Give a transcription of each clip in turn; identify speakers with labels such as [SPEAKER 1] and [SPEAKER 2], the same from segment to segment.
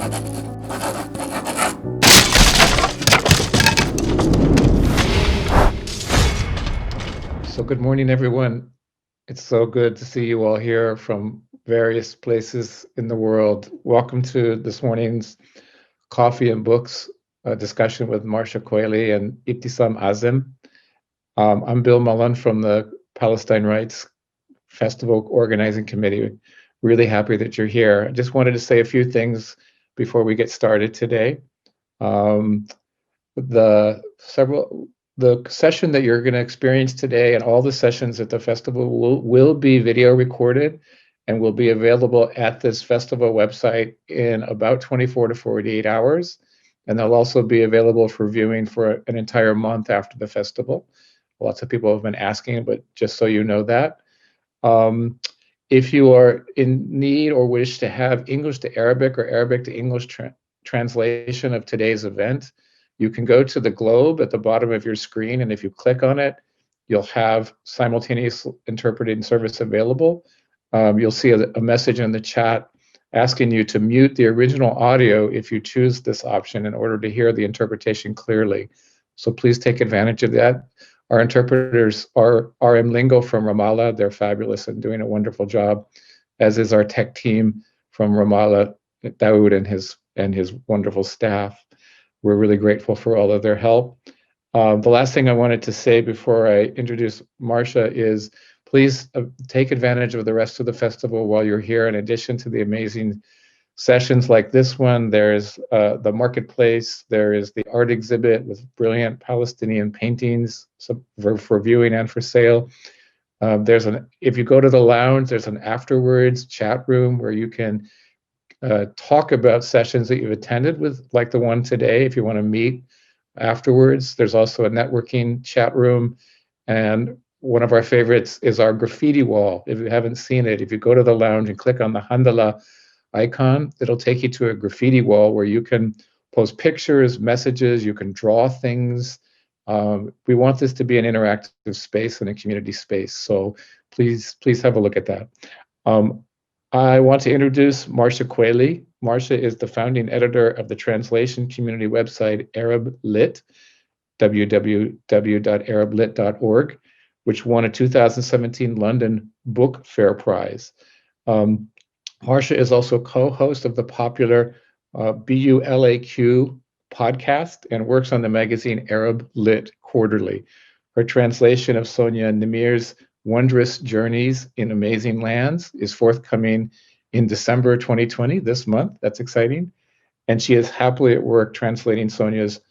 [SPEAKER 1] So good morning, everyone. It's so good to see you all here from various places in the world. Welcome to this morning's Coffee and Books discussion with Marcia Qualey and Ibtisam Azem. I'm Bill Mullen from the Palestine Writes Festival Organizing Committee. Really happy that you're here. I just wanted to say a few things before we get started today. The session that you're going to experience today and all the sessions at the festival will be video recorded and will be available at this festival website in about 24 to 48 hours. And they'll also be available for viewing for an entire month after the festival. Lots of people have been asking, but just so you know that. If you are in need or wish to have English to Arabic or Arabic to English translation of today's event, you can go to the globe at the bottom of your screen, and if you click on it, you'll have simultaneous interpreting service available. You'll see a message in the chat asking you to mute the original audio if you choose this option in order to hear the interpretation clearly. So please take advantage of that. Our interpreters are RM Lingo from Ramallah. They're fabulous and doing a wonderful job, as is our tech team from Ramallah, Dawood and his wonderful staff. We're really grateful for all of their help. The last thing I wanted to say before I introduce Marcia is please take advantage of the rest of the festival while you're here. In addition to the amazing sessions like this one, there's the marketplace, there is the art exhibit with brilliant Palestinian paintings for viewing and for sale. If you go to the lounge, there's an afterwards chat room where you can talk about sessions that you've attended with, like the one today, if you want to meet afterwards. There's also a networking chat room. And one of our favorites is our graffiti wall. If you haven't seen it, if you go to the lounge and click on the Handala icon, it'll take you to a graffiti wall where you can post pictures, messages, you can draw things. We want this to be an interactive space and a community space. So please have a look at that. I want to introduce Marcia Qualey. Marcia is the founding editor of the translation community website Arab Lit, www.arablit.org, which won a 2017 London Book Fair Prize. Marcia is also co-host of the popular BULAQ podcast and works on the magazine Arab Lit Quarterly. Her translation of Sonia Nimir's Wondrous Journeys in Amazing Lands is forthcoming in December 2020, this month. That's exciting. And she is happily at work translating Sonia's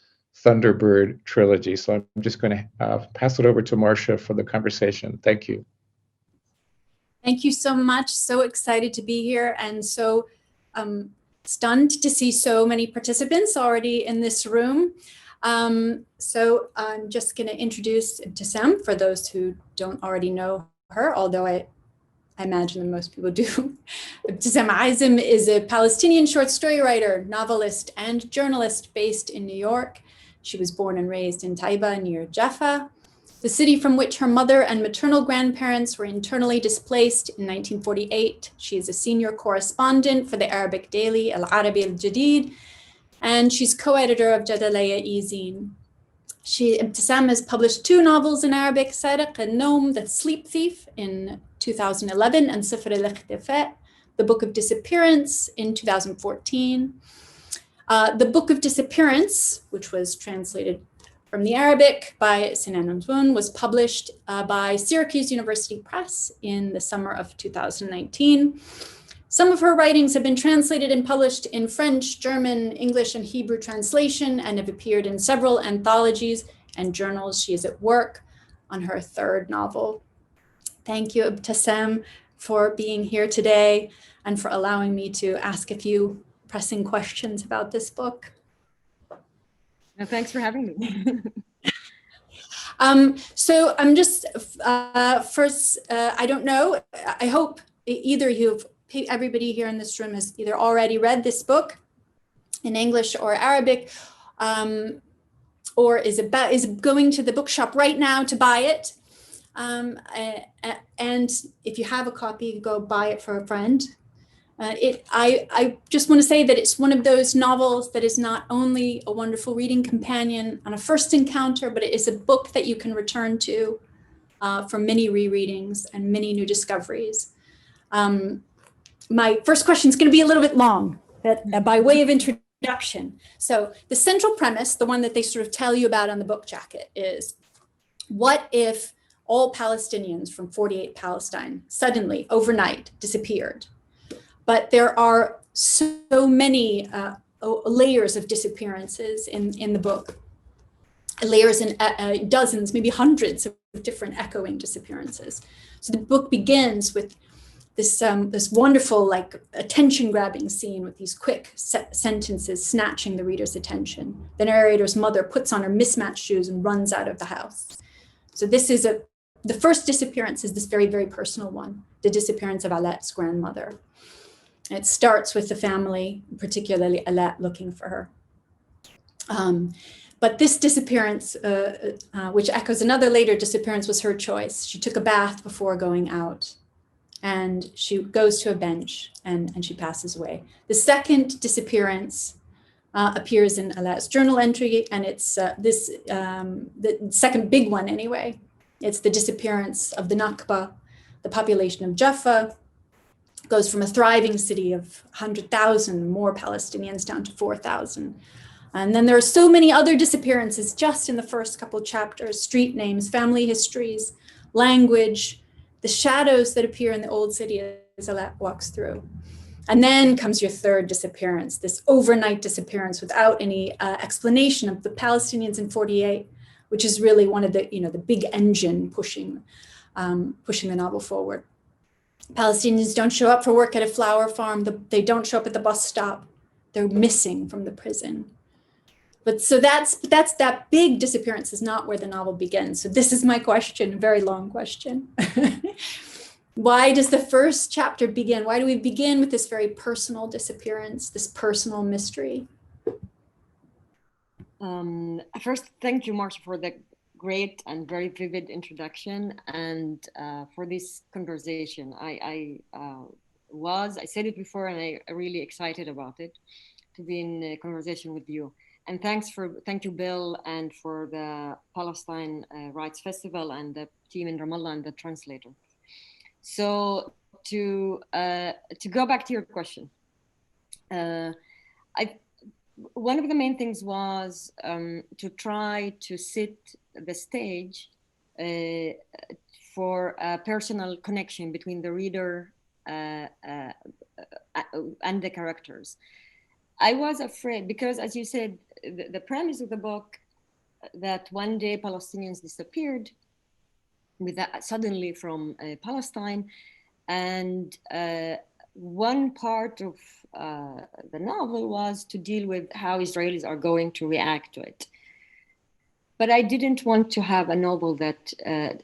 [SPEAKER 1] Thunderbird trilogy. So I'm just going to pass it over to Marcia for the conversation. Thank you.
[SPEAKER 2] Thank you so much. So excited to be here and so stunned to see so many participants already in this room. So I'm just going to introduce Ibtisam for those who don't already know her, although I imagine that most people do. Ibtisam Azem is a Palestinian short story writer, novelist, and journalist based in New York. She was born and raised in Taiba near Jaffa, the city from which her mother and maternal grandparents were internally displaced in 1948. She is a senior correspondent for the Arabic daily Al Arabi Al Jadid, and she's co-editor of Jadalaya-e-Zine. Ibtisam has published 2 novels in Arabic, Sariq al-Noam, The Sleep Thief, in 2011, and Sifr al-Ikhtifa, The Book of Disappearance, in 2014. The Book of Disappearance, which was translated from the Arabic by Sinan Amzoun, was published by Syracuse University Press in the summer of 2019. Some of her writings have been translated and published in French, German, English, and Hebrew translation and have appeared in several anthologies and journals. She is at work on her 3rd novel. Thank you, Ibtisam, for being here today and for allowing me to ask a few pressing questions about this book.
[SPEAKER 3] No, thanks for having me.
[SPEAKER 2] So I'm just, first, I don't know, I hope everybody here in this room has either already read this book in English or Arabic, or is going to the bookshop right now to buy it. And if you have a copy, go buy it for a friend. I just want to say that it's one of those novels that is not only a wonderful reading companion on a first encounter, but it is a book that you can return to for many rereadings and many new discoveries. My first question is going to be a little bit long, but by way of introduction. So the central premise, the one that they sort of tell you about on the book jacket, is what if all Palestinians from 48 Palestine suddenly, overnight, disappeared? But there are so many layers of disappearances in the book, layers in dozens, maybe hundreds of different echoing disappearances. So the book begins with this wonderful, like, attention-grabbing scene with these quick sentences snatching the reader's attention. The narrator's mother puts on her mismatched shoes and runs out of the house. So this is the first disappearance is this very, very personal one, the disappearance of Alet's grandmother. It starts with the family, particularly Alet, looking for her. But this disappearance, which echoes another later disappearance, was her choice. She took a bath before going out, and she goes to a bench and she passes away. The second disappearance appears in Alet's journal entry, and it's the second big one anyway. It's the disappearance of the Nakba, the population of Jaffa, goes from a thriving city of 100,000 more Palestinians down to 4,000. And then there are so many other disappearances just in the first couple of chapters: street names, family histories, language, the shadows that appear in the old city as Alet walks through. And then comes your third disappearance, this overnight disappearance without any explanation of the Palestinians in 48, which is really one of the, the big engine pushing the novel forward. Palestinians don't show up for work at a flower farm. They don't show up at the bus stop. They're missing from the prison. But so that's that big disappearance is not where the novel begins. So this is my question, a very long question. Why does the first chapter begin? Why do we begin with this very personal disappearance, this personal mystery?
[SPEAKER 3] First, thank you, Marcia, for the great and very vivid introduction, and for this conversation. I said it before, and I'm really excited about it, to be in a conversation with you. And thank you, Bill, and for the Palestine Writes Festival and the team in Ramallah and the translator. So to go back to your question, one of the main things was to try to set the stage for a personal connection between the reader and the characters. I was afraid because, as you said, the premise of the book, that one day Palestinians disappeared suddenly from Palestine, and one part of the novel was to deal with how Israelis are going to react to it. But I didn't want to have a novel that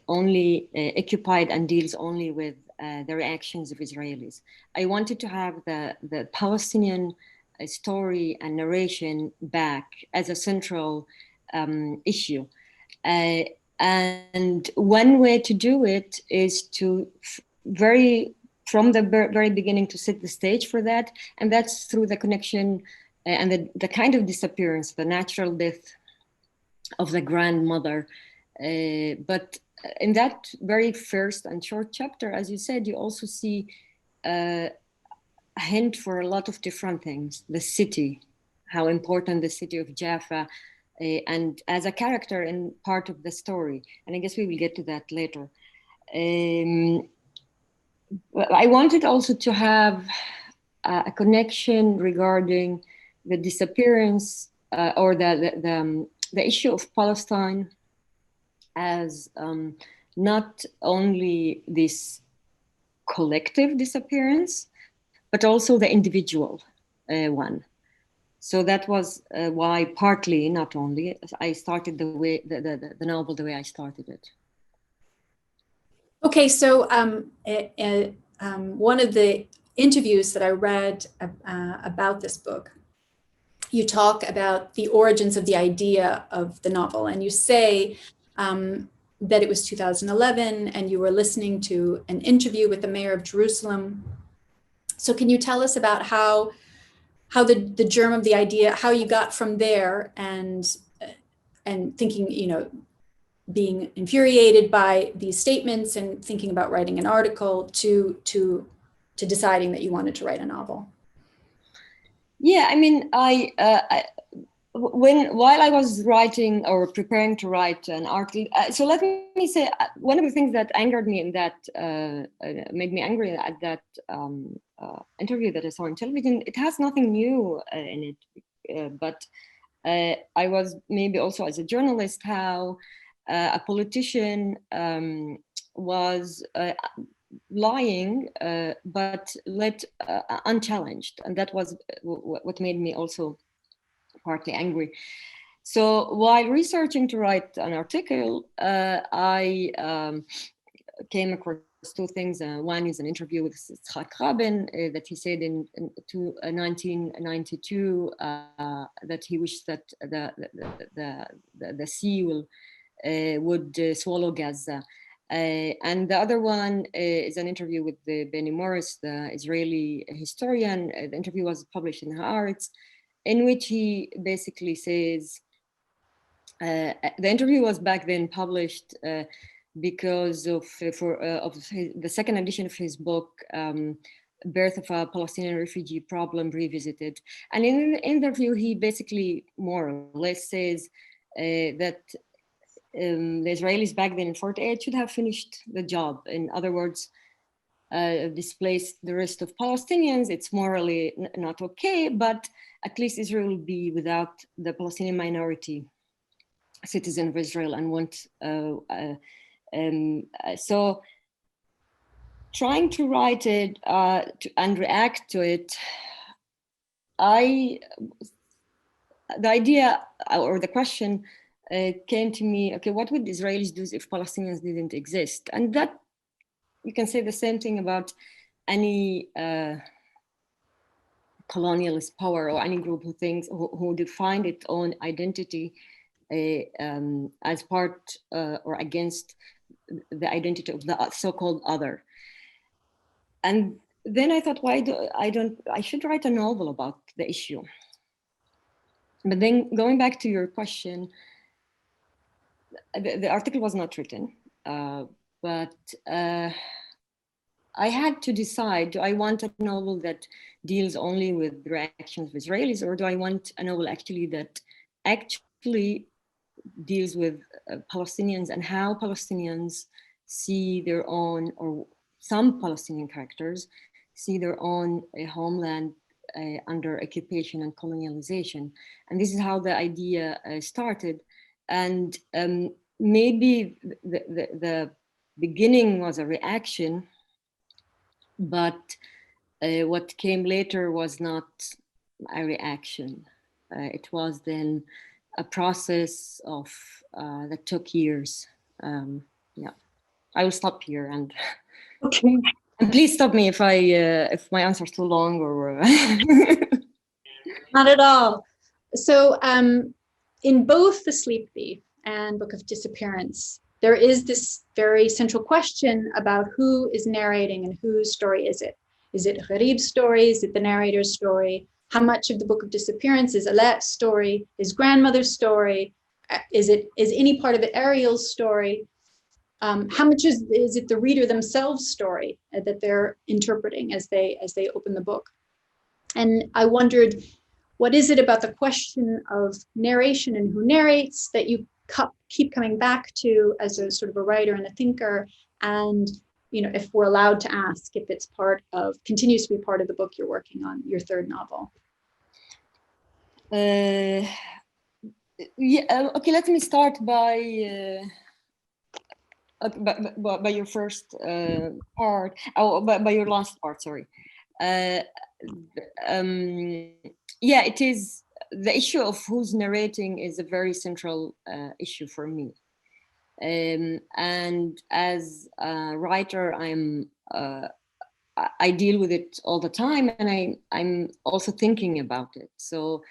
[SPEAKER 3] only occupied and deals only with the reactions of Israelis. I wanted to have the Palestinian story and narration back as a central issue. And one way to do it is to from the very beginning to set the stage for that. And that's through the connection and the kind of disappearance, the natural death of the grandmother. But in that very first and short chapter, as you said, you also see a hint for a lot of different things. The city, how important the city of Jaffa, and as a character in part of the story. And I guess we will get to that later. I wanted also to have a connection regarding the disappearance or the issue of Palestine as not only this collective disappearance, but also the individual one. So that was why, partly, not only, I started the novel the way I started it.
[SPEAKER 2] Okay, so one of the interviews that I read about this book, you talk about the origins of the idea of the novel, and you say that it was 2011 and you were listening to an interview with the mayor of Jerusalem So can you tell us about how the germ of the idea, how you got from there and thinking, you know, being infuriated by these statements and thinking about writing an article to deciding that you wanted to write a novel?
[SPEAKER 3] Yeah, I mean, while I was writing or preparing to write an article, so let me say, one of the things that angered me and that made me angry at that interview that I saw on television, it has nothing new in it, but I was maybe also as a journalist, how a politician was lying, but let unchallenged, and that was what made me also partly angry. So while researching to write an article, I came across two things. One is an interview with Yitzhak Rabin that he said in 1992 that he wished that the sea would swallow Gaza. And the other one is an interview with Benny Morris, the Israeli historian. The interview was published in Haaretz, in which he basically says, the interview was back then published because of the second edition of his book, Birth of a Palestinian Refugee Problem Revisited. And in the interview, he basically more or less says that the Israelis back then in 48 should have finished the job. In other words, displaced the rest of Palestinians. It's morally not okay, but at least Israel will be without the Palestinian minority citizen of Israel and want. So trying to write it and react to it, the idea or the question came to me, okay, what would Israelis do if Palestinians didn't exist? And that, you can say the same thing about any colonialist power or any group who thinks, who defined its own identity as part or against the identity of the so-called other. And then I thought, I should write a novel about the issue. But then going back to your question, the article was not written, but I had to decide, do I want a novel that deals only with the reactions of Israelis, or do I want a novel actually that actually deals with Palestinians and how Palestinians see their own, or some Palestinian characters see their own homeland under occupation and colonialization. And this is how the idea started. And maybe the beginning was a reaction, but what came later was not a reaction. It was then a process of that took years. Yeah, I will stop here and
[SPEAKER 2] Okay.
[SPEAKER 3] and please stop me if if my answer is too long or.
[SPEAKER 2] Not at all. So in both The Sleep Thief and Book of Disappearance, there is this very central question about who is narrating and whose story is it? Is it Gharib's story? Is it the narrator's story? How much of the Book of Disappearance is Alet's story? Is grandmother's story? Is any part of it Ariel's story? How much is it the reader themselves' story that they're interpreting as they open the book? And I wondered, what is it about the question of narration and who narrates that you keep coming back to as a sort of a writer and a thinker? And if we're allowed to ask, if it's continues to be part of the book you're working on, your third novel.
[SPEAKER 3] Yeah. Okay. Let me start by your first part. By your last part. Sorry. Yeah, it is. The issue of who's narrating is a very central issue for me. And as a writer, I deal with it all the time, and I'm also thinking about it. So,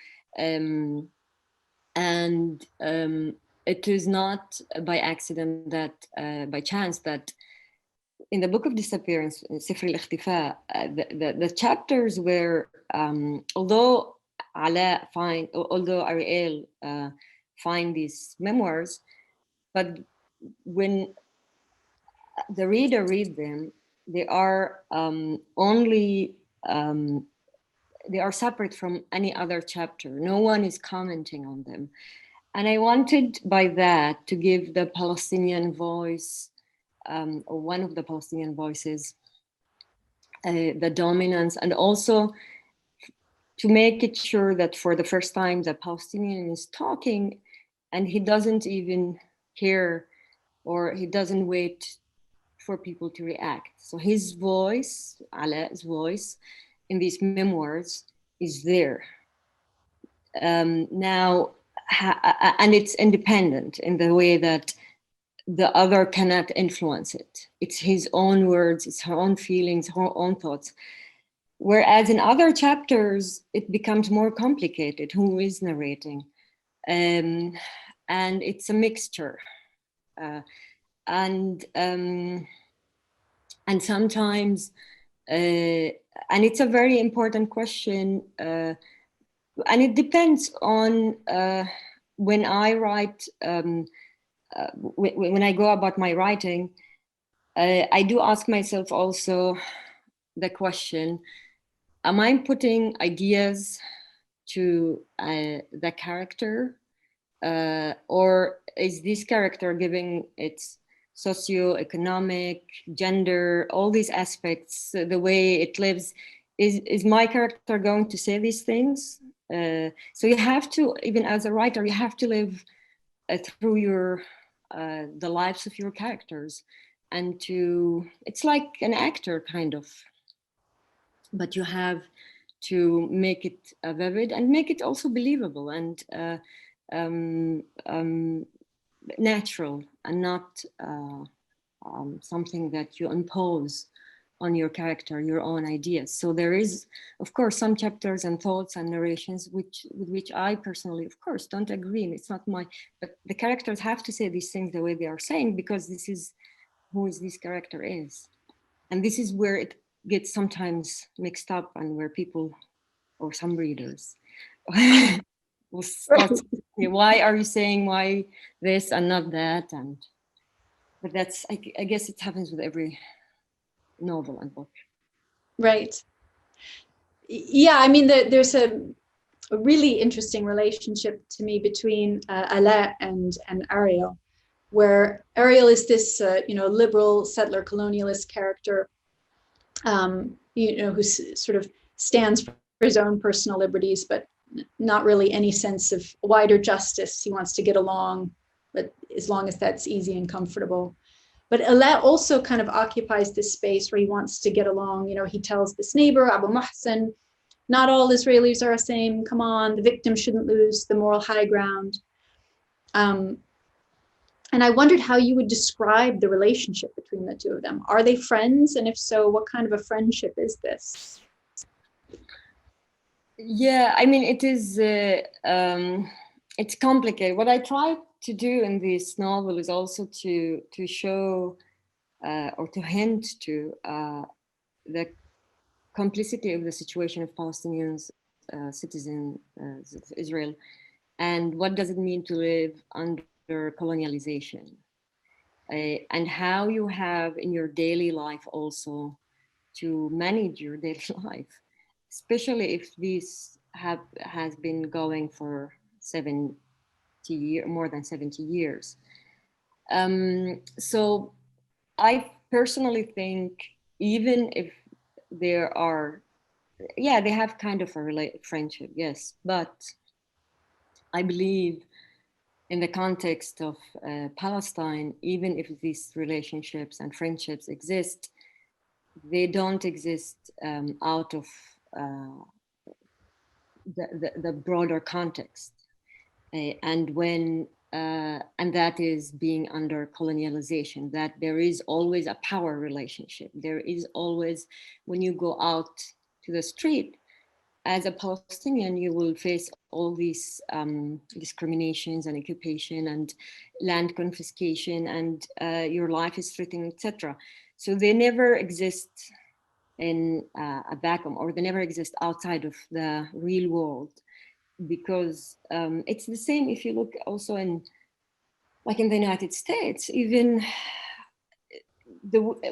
[SPEAKER 3] it is not by accident that, by chance, that in the Book of Disappearance, سفر الاختفاء, the chapters where, although Ariel find these memoirs, but when the reader reads them, they are they are separate from any other chapter. No one is commenting on them. And I wanted by that to give the Palestinian voice, or one of the Palestinian voices, the dominance, and also to make it sure that for the first time the Palestinian is talking and he doesn't even care, or he doesn't wait for people to react. So his voice, Alaa's voice, in these memoirs is there. Now, and it's independent in the way that the other cannot influence it. It's his own words, it's her own feelings, her own thoughts. Whereas in other chapters, it becomes more complicated. Who is narrating? And it's a mixture. And sometimes, and it's a very important question, and it depends on when I write, when I go about my writing, I do ask myself also the question, am I putting ideas to the character, or is this character giving its socioeconomic, gender, all these aspects, the way it lives, is my character going to say these things? So you have to, even as a writer, you have to live through your the lives of your characters, and it's like an actor kind of, but you have to make it vivid and make it also believable and natural, and not something that you impose on your character, your own ideas. So there is, of course, some chapters and thoughts and narrations with which I personally, of course, don't agree. And it's not but the characters have to say these things the way they are saying, because this is who this character is. And this is where it gets sometimes mixed up, and where people, or some readers, will start saying, why are you saying why this and not that? But that's, I guess it happens with every novel and book.
[SPEAKER 2] Right. Yeah, I mean, there's a really interesting relationship to me between Alaa and Ariel, where Ariel is this liberal settler colonialist character, who sort of stands for his own personal liberties, but not really any sense of wider justice. He wants to get along, but as long as that's easy and comfortable. But Alaa also kind of occupies this space where he wants to get along. He tells this neighbor, Abu Muhsin, not all Israelis are the same. Come on, the victim shouldn't lose the moral high ground. And I wondered how you would describe the relationship between the two of them. Are they friends? And if so, what kind of a friendship is this?
[SPEAKER 3] Yeah, I mean, it is, it's complicated. What I try to do in this novel is also to show or to hint to the complicity of the situation of Palestinians, citizens of Israel, and what does it mean to live under colonialization, and how you have in your daily life also to manage your daily life, especially if this has been going for more than 70 years. So I personally think, even if there are, they have kind of a friendship, yes, but I believe in the context of Palestine, even if these relationships and friendships exist, they don't exist out of the broader context. And when and that is being under colonialization, that there is always a power relationship. There is always, when you go out to the street, as a Palestinian, you will face all these discriminations and occupation and land confiscation, and your life is threatened, etc. So they never exist in a vacuum, or they never exist outside of the real world, because it's the same if you look also in, like in the United States, even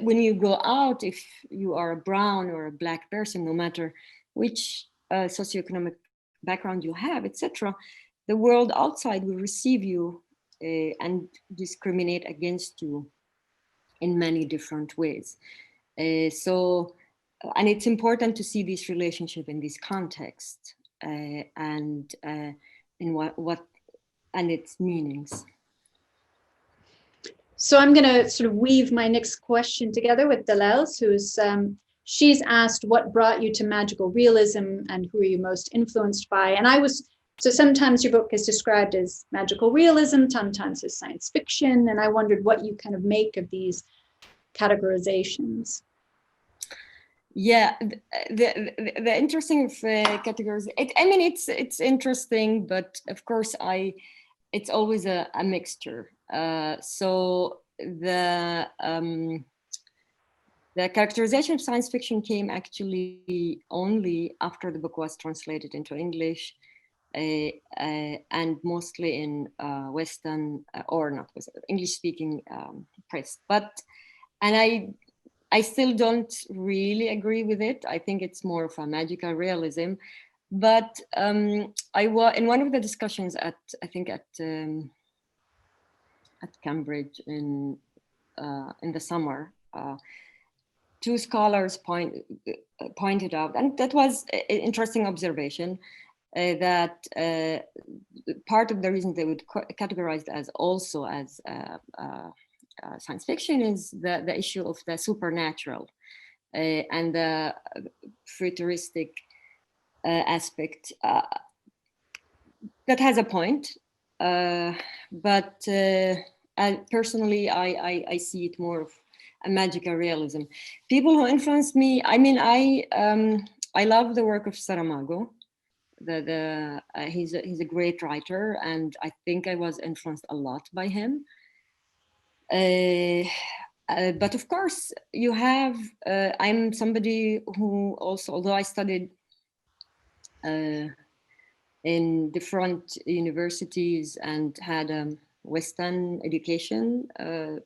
[SPEAKER 3] when you go out, if you are a brown or a black person, no matter which socioeconomic background you have, etc., the world outside will receive you and discriminate against you in many different ways. And it's important to see this relationship in this context and in what and its meanings.
[SPEAKER 2] So I'm going to sort of weave my next question together with Dalel's, who's she's asked what brought you to magical realism and who are you most influenced by? And so sometimes your book is described as magical realism, sometimes as science fiction, and I wondered what you kind of make of these categorizations.
[SPEAKER 3] Yeah, the interesting categories. It's interesting, but of course, it's always a mixture. So the characterization of science fiction came actually only after the book was translated into English, and mostly in Western or not English-speaking press. And I still don't really agree with it. I think it's more of a magical realism. But I was in one of the discussions at Cambridge in the summer. Two scholars pointed out, and that was an interesting observation, that part of the reason they would categorize it as also as science fiction is the issue of the supernatural and the futuristic aspect. That has a point, but personally, I see it more of a magical realism. People who influenced me, I love the work of Saramago. He's a great writer, and I think I was influenced a lot by him. But of course, you have. I'm somebody who also, although I studied in different universities and had a Western education. I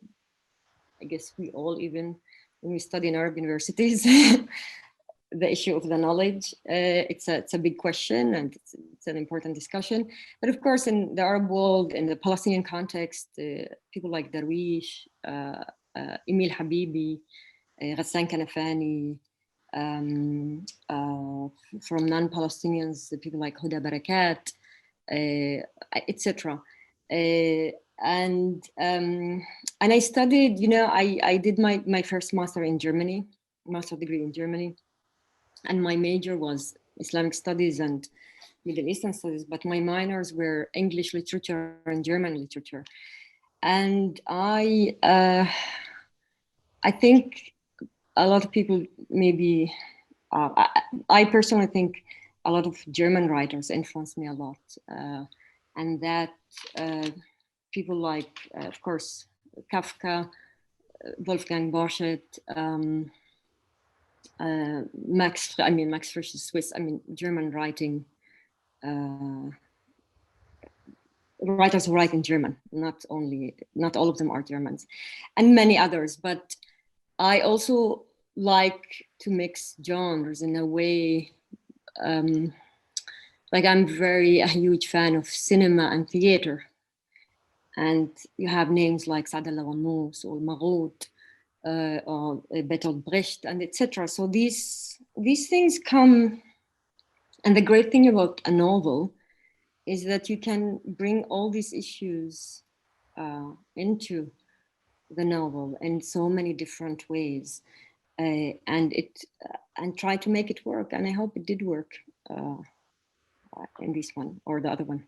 [SPEAKER 3] guess we all, even when we study in Arab universities, the issue of the knowledge, it's a big question, and it's an important discussion. But of course, in the Arab world, in the Palestinian context, people like Darwish, Emil Habibi, Ghassan Kanafani, from non-Palestinians, people like Huda Barakat, etc. And I studied, I did my first master in Germany, master degree in Germany, and my major was Islamic studies and Middle Eastern studies, but my minors were English literature and German literature. And I think a lot of people maybe, I personally think a lot of German writers influenced me a lot. And that people like, of course, Kafka, Wolfgang Borchet, Max Frisch is Swiss, German writing, writers who write in German, not all of them are Germans, and many others. But I also like to mix genres in a way, like I'm a huge fan of cinema and theater. And you have names like Saad al-Ghannous or Marut or Bertolt Brecht and etc. So these things come, and the great thing about a novel is that you can bring all these issues into the novel in so many different ways, and try to make it work. And I hope it did work in this one or the other one.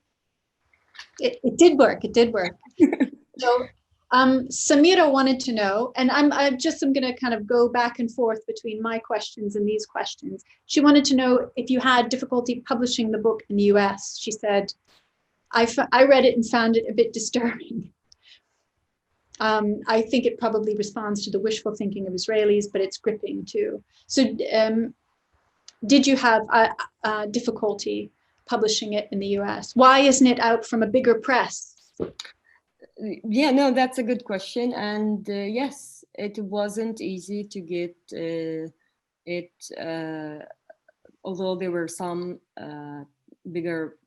[SPEAKER 2] It did work. It did work. So Samira wanted to know, and I'm going to kind of go back and forth between my questions and these questions. She wanted to know if you had difficulty publishing the book in the US. She said, I read it and found it a bit disturbing. I think it probably responds to the wishful thinking of Israelis, but it's gripping too. So did you have difficulty publishing it in the US? Why isn't it out from a bigger press?
[SPEAKER 3] Yeah, no, that's a good question. And yes, it wasn't easy to get it, although there were some bigger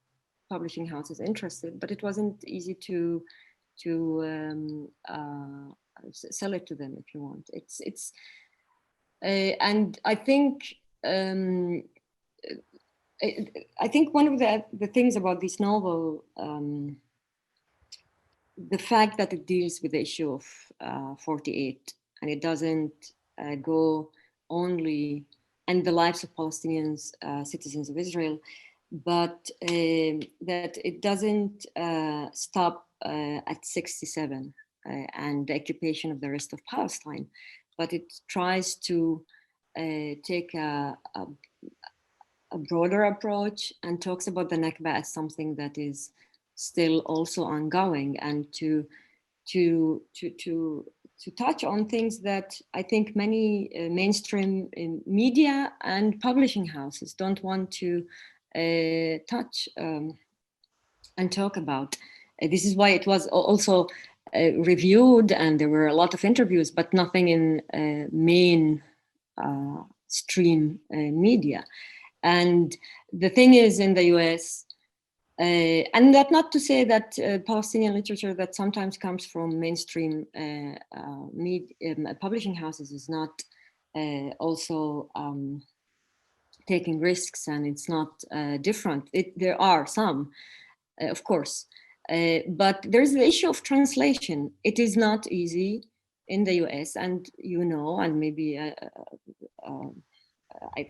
[SPEAKER 3] publishing houses interested, but it wasn't easy to sell it to them if you want. It's and I think I think one of the things about this novel, the fact that it deals with the issue of 48, and it doesn't go only and the lives of Palestinians, citizens of Israel, but that it doesn't stop at 67 and the occupation of the rest of Palestine, but it tries to take a broader approach and talks about the Nakba as something that is still also ongoing, and to touch on things that I think many mainstream media and publishing houses don't want to touch and talk about. This is why it was also reviewed, and there were a lot of interviews, but nothing in main stream media. And the thing is, in the US, and that not to say that Palestinian literature that sometimes comes from mainstream publishing houses is not also taking risks, and it's not different. There are some, of course, but there's the issue of translation. It is not easy in the US, and and maybe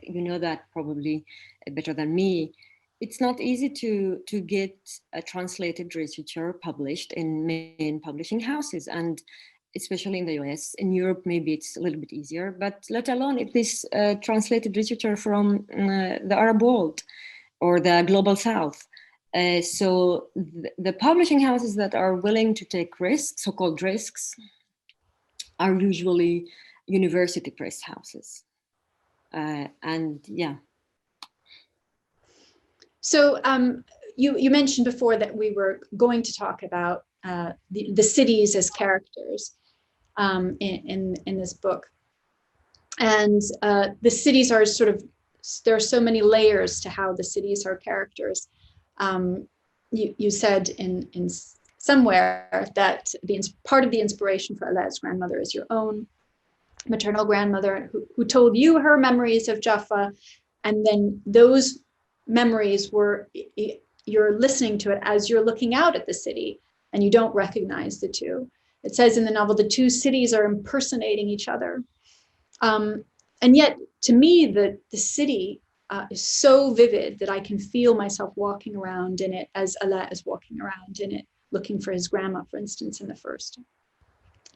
[SPEAKER 3] you know that probably better than me. It's not easy to get a translated literature published in main publishing houses, and especially in the US. In Europe, maybe it's a little bit easier, but let alone if this translated literature from the Arab world or the global South. So the publishing houses that are willing to take risks, so-called risks, are usually university press houses. And yeah.
[SPEAKER 2] So you mentioned before that we were going to talk about the cities as characters in this book. And the cities are sort of, there are so many layers to how the cities are characters. You said in somewhere that part of the inspiration for Alaa's grandmother is your own maternal grandmother who told you her memories of Jaffa, and then those memories were, you're listening to it as you're looking out at the city, and you don't recognize the two. It says in the novel, the two cities are impersonating each other. And yet, to me, the city is so vivid that I can feel myself walking around in it as Alaa is walking around in it, looking for his grandma, for instance, in the first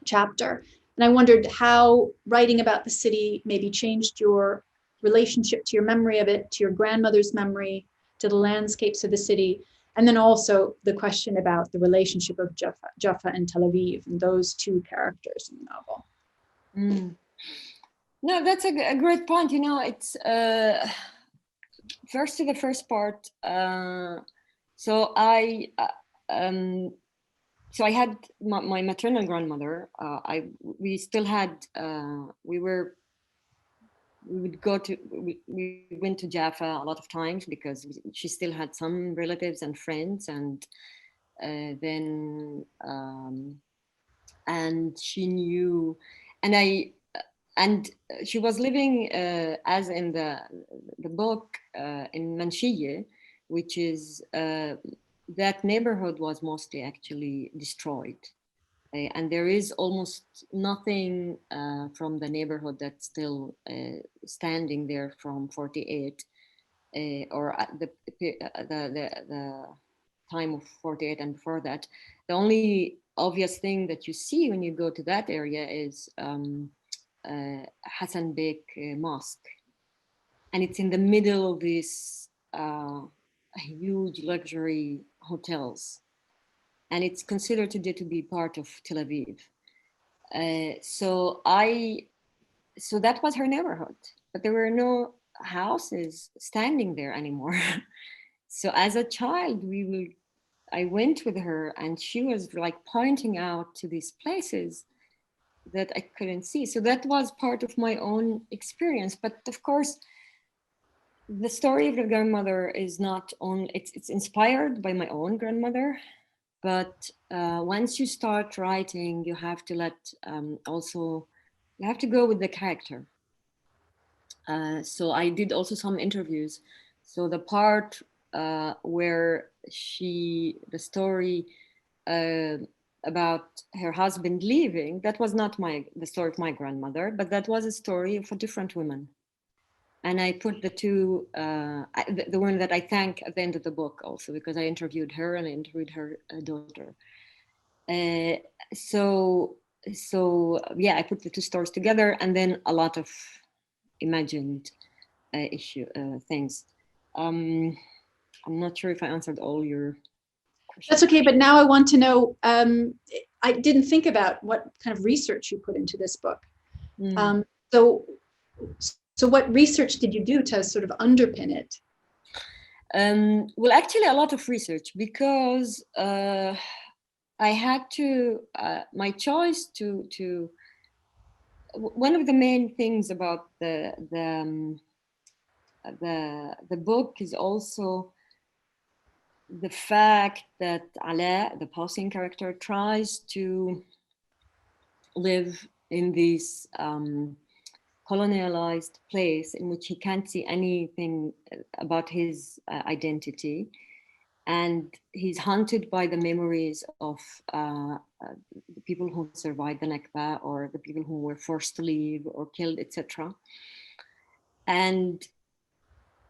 [SPEAKER 2] chapter. And I wondered how writing about the city maybe changed your relationship to your memory of it, to your grandmother's memory, to the landscapes of the city, and then also the question about the relationship of Jaffa and Tel Aviv and those two characters in the novel.
[SPEAKER 3] No, that's a great point. It's first to the first part. So I had my maternal grandmother. We still had we went to Jaffa a lot of times because she still had some relatives and friends, and then and she knew, and she was living as in the book in Manshiyeh, which is that neighborhood was mostly actually destroyed. And there is almost nothing from the neighborhood that's still standing there from 48 or at the time of 48 and before that. The only obvious thing that you see when you go to that area is Hassan Bek Mosque. And it's in the middle of these huge luxury hotels. And it's considered today to be part of Tel Aviv. So that was her neighborhood, but there were no houses standing there anymore. So as a child, I went with her, and she was like pointing out to these places that I couldn't see. So that was part of my own experience. But of course, the story of the grandmother is not only, it's inspired by my own grandmother, but once you start writing, you have to you have to go with the character. So I did also some interviews. So the part where the story about her husband leaving, that was not the story of my grandmother, but that was a story of a different woman. And I put the two, the one that I thank at the end of the book also, because I interviewed her and I interviewed her daughter. So yeah, I put the two stories together, and then a lot of imagined things. I'm not sure if I answered all your questions.
[SPEAKER 2] That's okay, but now I want to know, I didn't think about what kind of research you put into this book. So what research did you do to sort of underpin it?
[SPEAKER 3] Well, actually a lot of research, because I had to, my choice to one of the main things about the book is also the fact that Ala, the Palestinian character, tries to live in this colonialized place in which he can't see anything about his identity. And he's haunted by the memories of the people who survived the Nakba, or the people who were forced to leave or killed, etc. And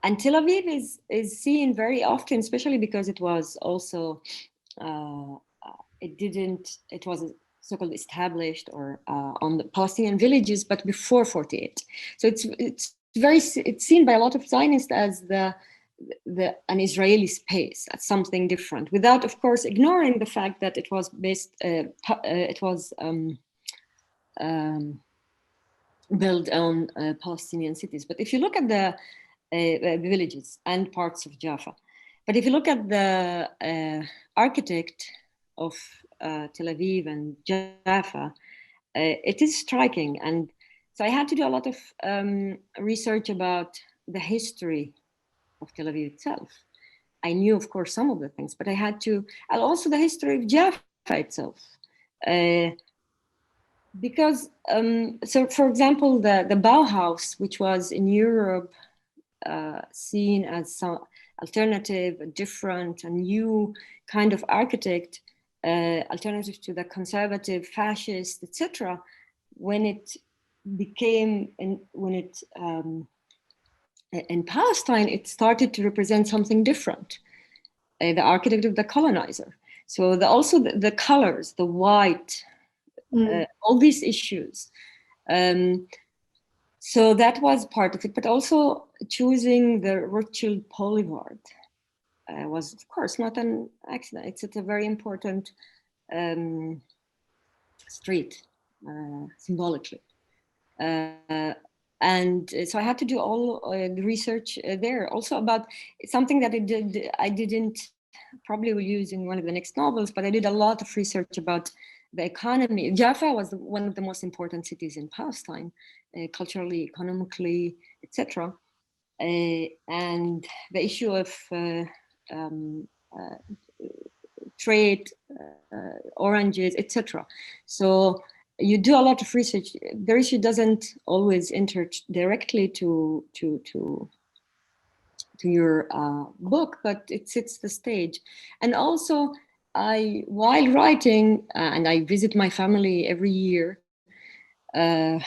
[SPEAKER 3] Tel Aviv is seen very often, especially because it was also, it was so-called established or on the Palestinian villages, but before 48. So it's seen by a lot of Zionists as an Israeli space, as something different, without, of course, ignoring the fact that it was built on Palestinian cities. But if you look at the villages and parts of Jaffa, but if you look at the architect of Tel Aviv and Jaffa, it is striking. And so I had to do a lot of research about the history of Tel Aviv itself. I knew, of course, some of the things, but I had to, and also the history of Jaffa itself. Because, so for example, the Bauhaus, which was in Europe seen as some alternative, a different, a new kind of architect, alternative to the conservative, fascist, etc. When it became, in Palestine, it started to represent something different, the architect of the colonizer. So also the colors, the white, all these issues. So that was part of it, but also choosing the Rothschild Boulevard was, of course, not an accident. It's a very important street, symbolically. And so I had to do all the research there, also about something that I didn't probably will use in one of the next novels, but I did a lot of research about the economy. Jaffa was one of the most important cities in Palestine, culturally, economically, etc. And the issue of trade, oranges, etc. So you do a lot of research. The issue doesn't always enter directly to your book, but it sets the stage. And also, while writing, and I visit my family every year, I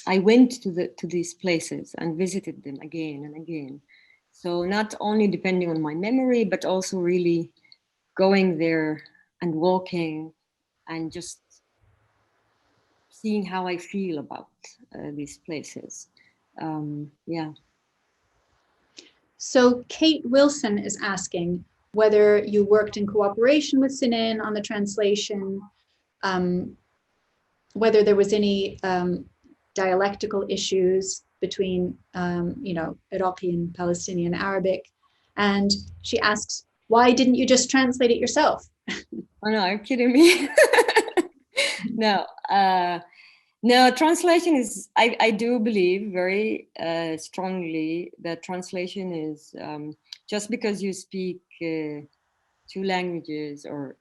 [SPEAKER 3] went to these places and visited them again and again. So not only depending on my memory, but also really going there and walking and just seeing how I feel about these places. Yeah.
[SPEAKER 2] So Kate Wilson is asking whether you worked in cooperation with Sinan on the translation, whether there was any dialectical issues between, Iraqi and Palestinian Arabic. And she asks, why didn't you just translate it yourself?
[SPEAKER 3] Oh no, are you kidding me? No, no, translation is, I do believe very strongly that translation is, just because you speak 2 languages or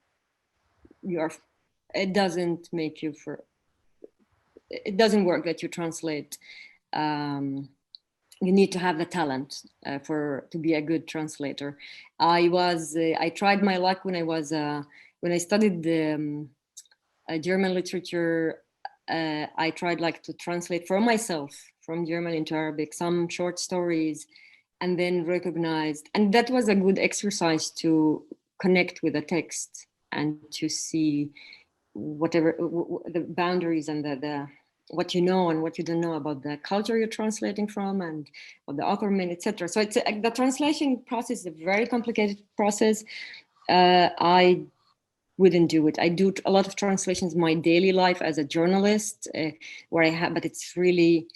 [SPEAKER 3] it doesn't make you it doesn't work that you translate. You need to have the talent to be a good translator. I tried my luck when I studied German literature. I tried to translate for myself from German into Arabic some short stories, and then recognized, and that was a good exercise to connect with the text and to see whatever the boundaries and the what you know and what you don't know about the culture you're translating from and what the author meant, etc. So it's the translation process is a very complicated process. I wouldn't do it. I do a lot of translations in my daily life as a journalist, where I have, but it's really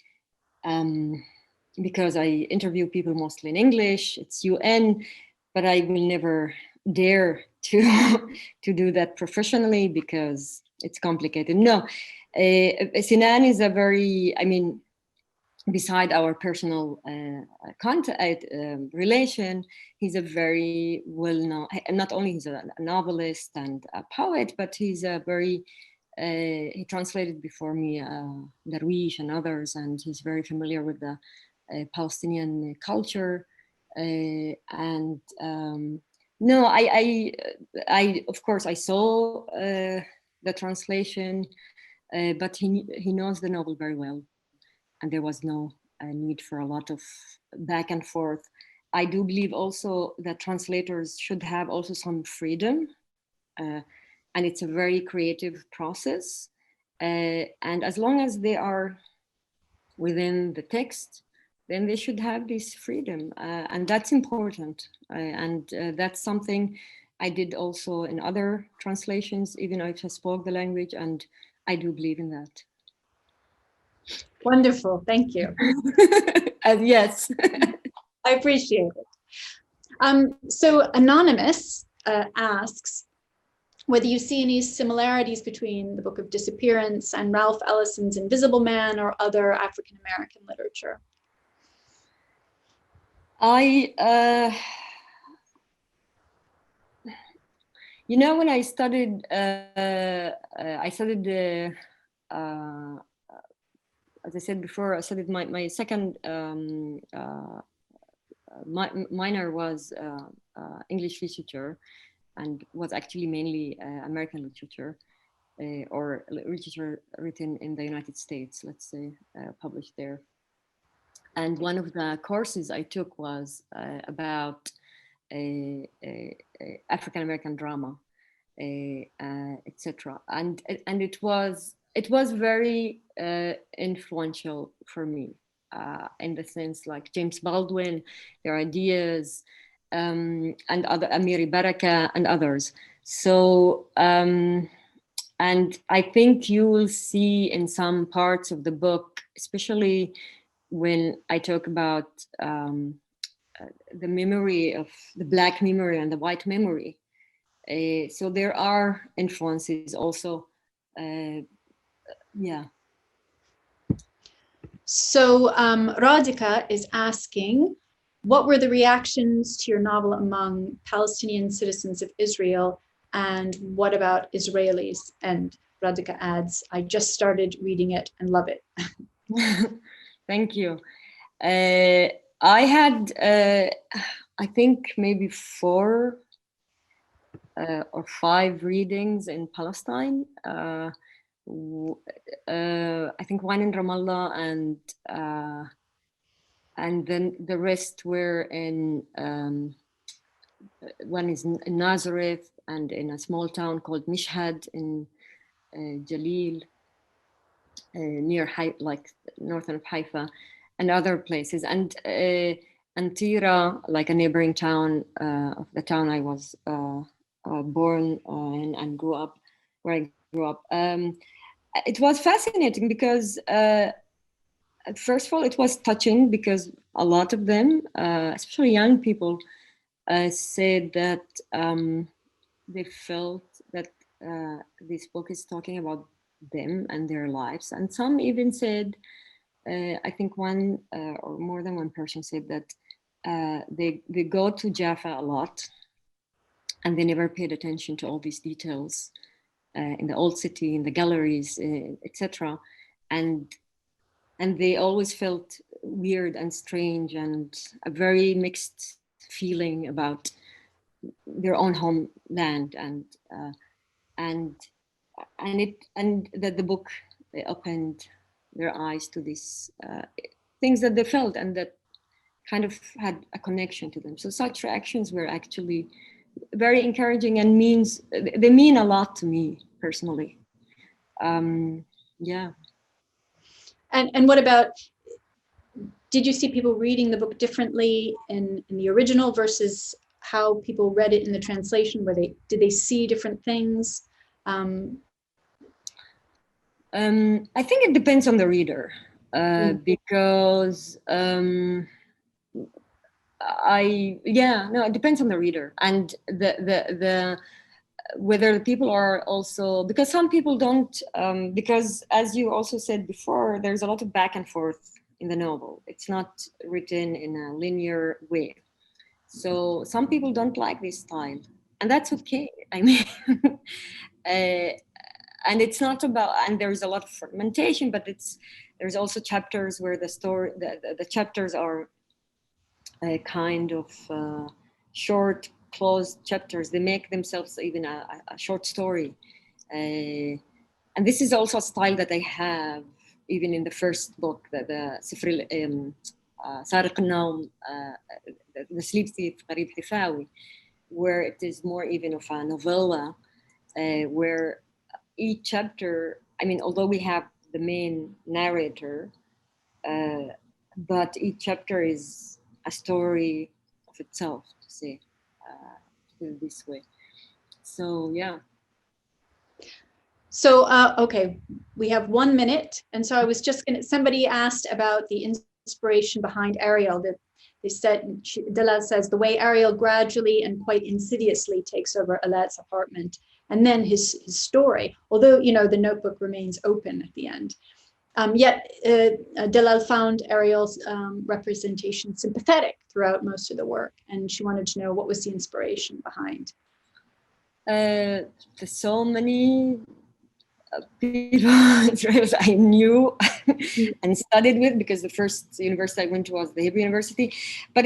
[SPEAKER 3] because I interview people mostly in English. It's UN, but I will never dare to do that professionally because it's complicated. No, Sinan is a very, beside our personal relation, he's a very well-known, not only he's a novelist and a poet, but he's a very, he translated before me Darwish and others, and he's very familiar with the Palestinian culture. No, I of course I saw the translation, but he knows the novel very well, and there was no need for a lot of back and forth. I do believe also that translators should have also some freedom, and it's a very creative process. And as long as they are within the text, then they should have this freedom, and that's important. And that's something I did also in other translations, even if I spoke the language, and I do believe in that.
[SPEAKER 2] Wonderful, thank you.
[SPEAKER 3] Yes.
[SPEAKER 2] I appreciate it. So Anonymous asks whether you see any similarities between the Book of Disappearance and Ralph Ellison's Invisible Man or other African-American literature.
[SPEAKER 3] When I studied, as I said before, I studied my second minor was English literature, and was actually mainly American literature, or literature written in the United States, let's say, published there. And one of the courses I took was about African-American drama, etc. And it was very influential for me, in the sense like James Baldwin, their ideas, and other Amiri Baraka and others. So, and I think you will see in some parts of the book, especially when I talk about the memory of the Black memory and the white memory. So there are influences also, yeah.
[SPEAKER 2] So Radhika is asking, what were the reactions to your novel among Palestinian citizens of Israel, and what about Israelis? And Radhika adds, I just started reading it and love it.
[SPEAKER 3] Thank you. I had, I think maybe 4 or 5 readings in Palestine. I think one in Ramallah, and then the rest were in, one is in Nazareth and in a small town called Mishhad in Jalil, near like northern of Haifa, and other places, and Tira, like a neighboring town of the town I was born in and grew up, where I grew up. It was fascinating because, first of all, it was touching because a lot of them, especially young people, said that they felt that this book is talking about them and their lives. And some even said, I think one or more than one person said that they go to Jaffa a lot and they never paid attention to all these details in the old city, in the galleries, etc. And they always felt weird and strange and a very mixed feeling about their own homeland, and that the book opened their eyes to these things that they felt and that kind of had a connection to them. So such reactions were actually very encouraging and they mean a lot to me personally. Yeah.
[SPEAKER 2] And what about, did you see people reading the book differently in the original versus how people read it in the translation? Did they see different things?
[SPEAKER 3] I think it depends on the reader, because it depends on the reader and the whether people are also, because some people don't, because as you also said before, there's a lot of back and forth in the novel. It's not written in a linear way. So some people don't like this style, and that's okay. I mean, and it's not about, and there's a lot of fragmentation, but there's also chapters where the chapters are a kind of short, closed chapters. They make themselves even a short story. And this is also a style that I have even in the first book, the سارق النوم, the Sleep Thief قريب حفاوي, where it is more even of a novella, where each chapter, I mean, although we have the main narrator, but each chapter is a story of itself, to say this way. So yeah.
[SPEAKER 2] So okay, we have 1 minute, and so I was just gonna. Somebody asked about the inspiration behind Ariel. That they said, Dalal says, the way Ariel gradually and quite insidiously takes over Alet's apartment, and then his story. Although the notebook remains open at the end. Yet Dalal found Ariel's representation sympathetic throughout most of the work, and she wanted to know what was the inspiration behind.
[SPEAKER 3] There's so many people I knew and studied with, because the first university I went to was the Hebrew University. But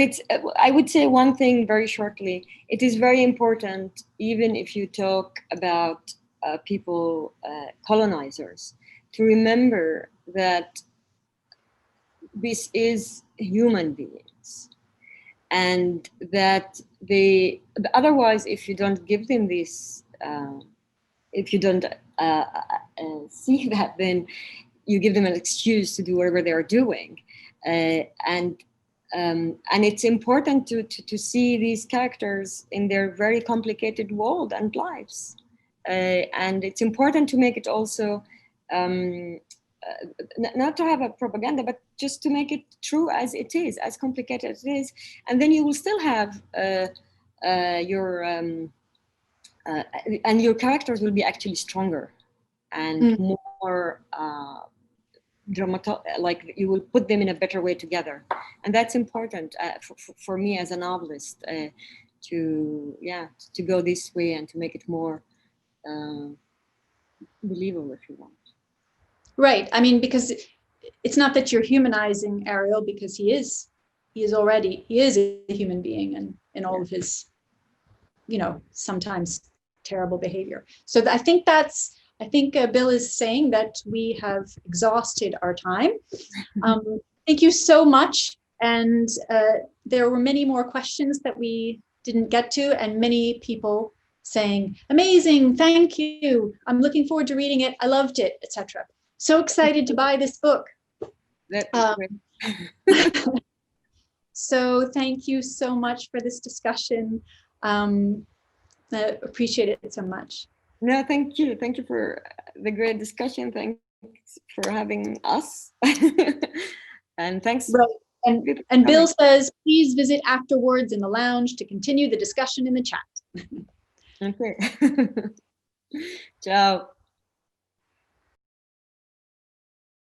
[SPEAKER 3] I would say one thing very shortly. It is very important, even if you talk about people, colonizers, to remember that this is human beings, and that otherwise, if you don't give them this, if you don't see that, then you give them an excuse to do whatever they are doing, and it's important to see these characters in their very complicated world and lives, and it's important to make it also. Not to have a propaganda, but just to make it true as it is, as complicated as it is, and then you will still have your and your characters will be actually stronger and more like you will put them in a better way together, and that's important for me as a novelist, to go this way and to make it more believable, if you want.
[SPEAKER 2] Right. I mean, because it's not that you're humanizing Ariel, because he is a human being, and in all of his, sometimes terrible behavior. So I think Bill is saying that we have exhausted our time. Thank you so much. And there were many more questions that we didn't get to, and many people saying, amazing, thank you. I'm looking forward to reading it. I loved it, etc. So excited to buy this book. So thank you so much for this discussion. I appreciate it so much.
[SPEAKER 3] No, thank you. Thank you for the great discussion. Thanks for having us. And thanks.
[SPEAKER 2] Right. And Bill says, please visit afterwards in the lounge to continue the discussion in the chat.
[SPEAKER 3] Okay. Ciao.